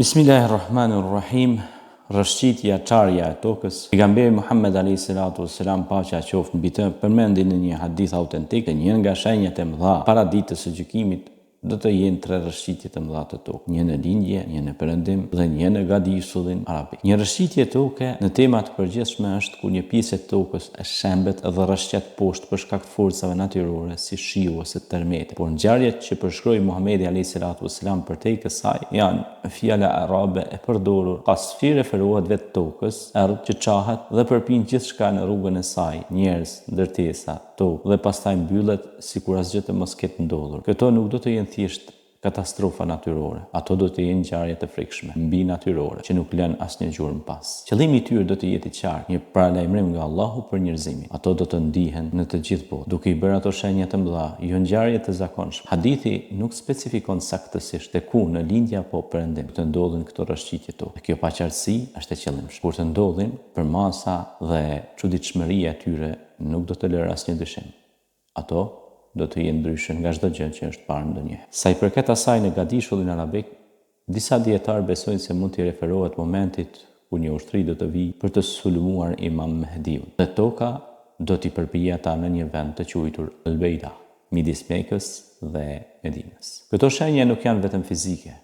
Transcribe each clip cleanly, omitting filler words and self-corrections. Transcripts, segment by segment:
Bismillahirrahmanirrahim. Rrëshqitja çarja e tokës. Pejgamberi Muhammed alayhi salatu wasalam, paqja qoftë mbi të, përmendi në një hadith autentik se një nga shenjat e mëdha para ditës së gjykimit do të jenë 3 rrëshqitje të mëdha të tokës: një në lindje, një në perëndim dhe një në gadishullin arabik. Një rrëshqitje toke në tema të përgjithshme është kur një pjesë e tokës e shembet dhe rrëshqet poshtë për shkak të forcave natyrore si shiu ose termeti. Por ngjarjet që përshkroi Muhamedi alayhi salatu wasalam për te kësaj janë fjala arabe e përdorur qasfi referohet vetë tokës, errët që qahet dhe përpin gjithçka në rrugën e saj, njerëz, ndërtesa, tokë, dhe pastaj mbyllet sikur asgjë të mos ketë ndodhur. Këto nuk do të jenë thjesht katastrofa natyrore, ato do të jenë ngjarje të frikshme, mbi natyrore, që nuk lën asnjë gjurmë pas. Qëllimi i tyre do të jetë i qartë, një paralajmërim nga Allahu për njerëzimin. Ato do të ndihen në të gjithë botën, duke i bërë ato shenja të mëdha, jo ngjarje të zakonshme. Hadithi nuk specifikon saktësisht te ku, në lindje apo perëndim, të ndodhin këto rrëshqitje tokë. Kjo paqartësi është e qëllimshme. Kur të ndodhin, përmasa dhe çuditshmëria e tyre nuk do të lërë asnjë dyshim. Ato do të jenë ndryshe nga çdo gjë që është parë ndonjëherë. Sa i përket asaj në gadishullin arabik, disa dietarë besojnë se mund t'i referohet momentit kur një ushtri do të vijë për të sulmuar Imam Mehdiun. Dhe toka do t'i përpijë ata në një vend të quajtur Al-Beida, midis Mekës dhe Medinës. Këto shenja nuk janë vetëm fizike,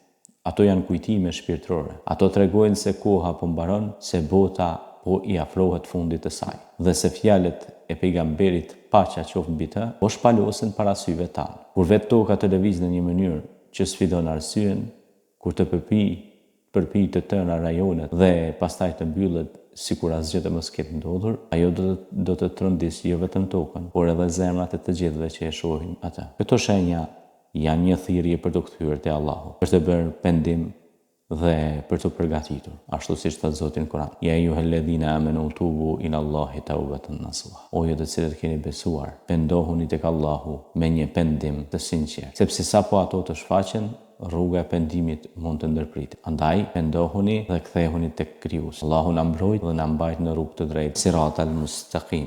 ato janë kujtime shpirtërore. Ato tregojnë se koha po mbaron, se bota po i afrohet fundit të saj, dhe se fjalët e pejgamberit, paqja qoftë mbi të, po shpalosen para syve tanë. Kur vetë toka të lëviz në një mënyrë që sfidon arsyen, kur të përpi të tëra rajonet dhe pastaj të mbyllet sikur asgjë të mos ketë ndodhur, ajo do të trondisë jo vetëm tokën, por edhe zemrat e të gjithëve që e shohin atë. Këto shenja janë një thirrje për të kthyer te Allahu, për të bërë pendim dhe për të përgatitur, ashtu siç thot Zoti në Kur'an: Ya ayyuhalladhina amanu tubu ila Allahi tawbatan nasuha. O ju të cilët keni besuar, pendohuni tek Allahu me një pendim të sinqert, sepse sapo ato të shfaqen, rruga e pendimit mund të ndërpritet. Andaj pendohuni dhe kthehuni tek Krijuesi. Allahu na mbrojt dhe na mbajt në rrugë të drejtë, siratal mustaqim.